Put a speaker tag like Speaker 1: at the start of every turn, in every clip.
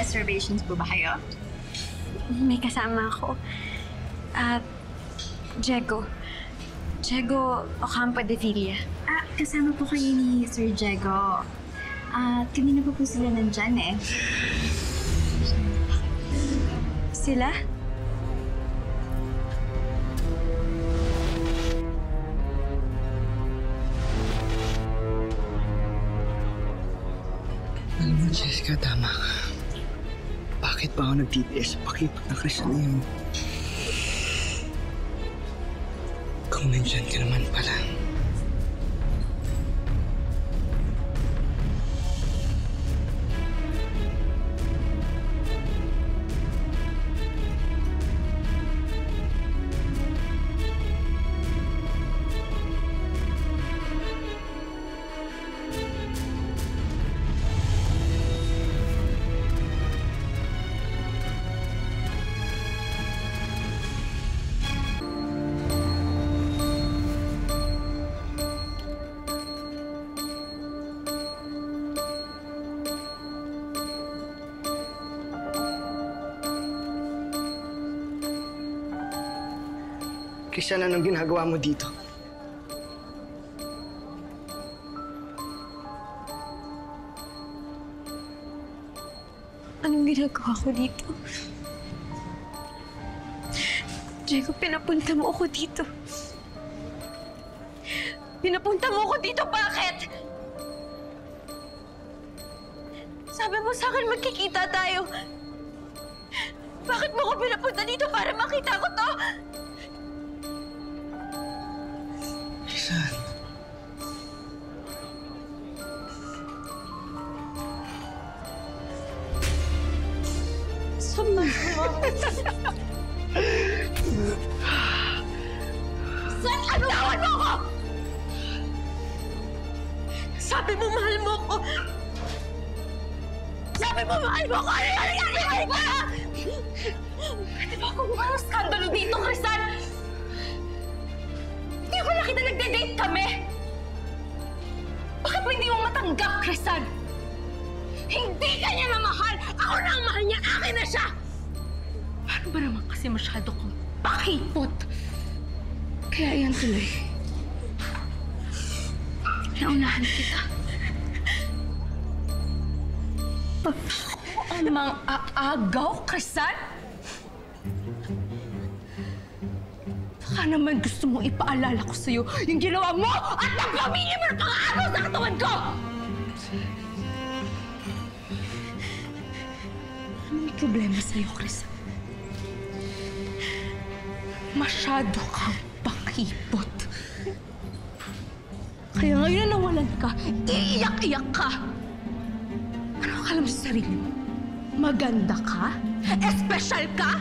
Speaker 1: reservations po ba kayo?
Speaker 2: May kasama ako. Diego. Diego Ocampo de Villa.
Speaker 1: Kasama po kayo ni Sir Diego. Kanina po sila nandyan eh.
Speaker 2: Sila?
Speaker 3: Alam mo, Jessica, tama ka. Bakit ba ako nagtitiis sa pakipot na Crisan na yun? Kung nandyan ka naman pala. Crisan, anong ginagawa mo dito?
Speaker 2: Anong ginagawa ko dito? Diego, pinapunta mo ako dito. Pinapunta mo ako dito, bakit? Sabi mo sa akin magkikita tayo. Bakit mo ako pinapunta dito para makita ko to?
Speaker 3: Crisan.
Speaker 2: Sama mo. Saan? Tawan mo ako! Sabi mo mahal mo ako! Sabi mo mahal mo ako! Ano nangyari ba? Pwede ba akong parang skandalo dito, Crisan? Hindi ko nakita nagde-date kami! Bakit mo hindi mo matanggap, Crisan? Hindi ka niya na mahal! Ako na ang mahal niya! Akin na siya! Paano ba naman kasi masyado kong pakipot? Kaya yan tuloy. Naunahan kita. Ang mga aagaw, Crisan? Baka naman gusto mong ipaalala ko sa'yo yung ginawa mo at ang pamilya mo na pang-aagaw sa katawan ko! Ano may problema sa'yo, Crisan? Masyado kang pakipot. Kaya ngayon na nawalan ka, iiyak-iyak ka. Ano akala mo sa sarili mo? Maganda ka? Espesyal ka?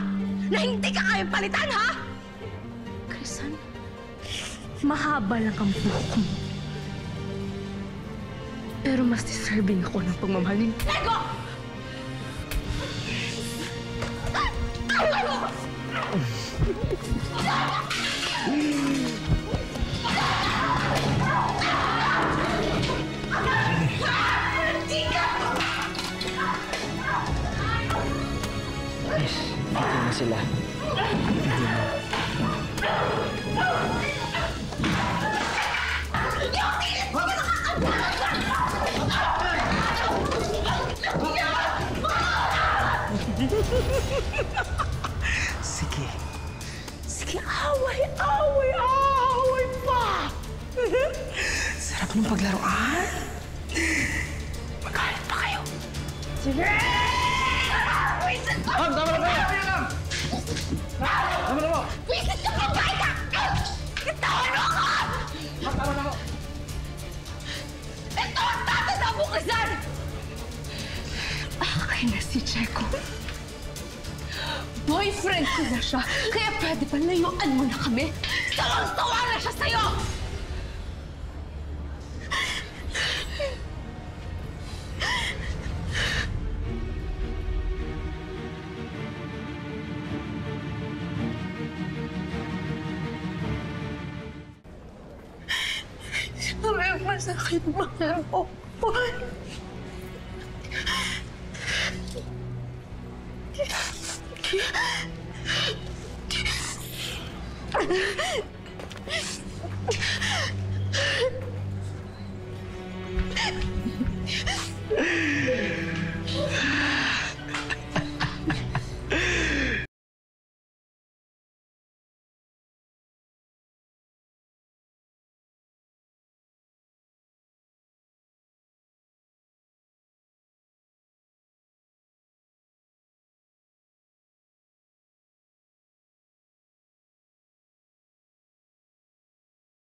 Speaker 2: Na hindi ka kayang palitan, ha? Crisan, mahaba lang ang buhok mo. Pero mas deserving ako ng pagmamahal ni Diego!
Speaker 3: Yes, dito na sila. Sige. Sige, away pa! Sarap ng paglaruan. Magkain pa kayo.
Speaker 2: Sige!
Speaker 3: Tama na kayo! Tama na mo!
Speaker 2: Wisit ka pa ba? Itawan mo ako!
Speaker 3: Tama na mo!
Speaker 2: Ito ang tatas na bukasan! Akin na si Diego. Boyfriend ko na siya, kaya pwede ba layuan mo na kami? Sawang-sawa na siya sa'yo! Masakit, mahal mo.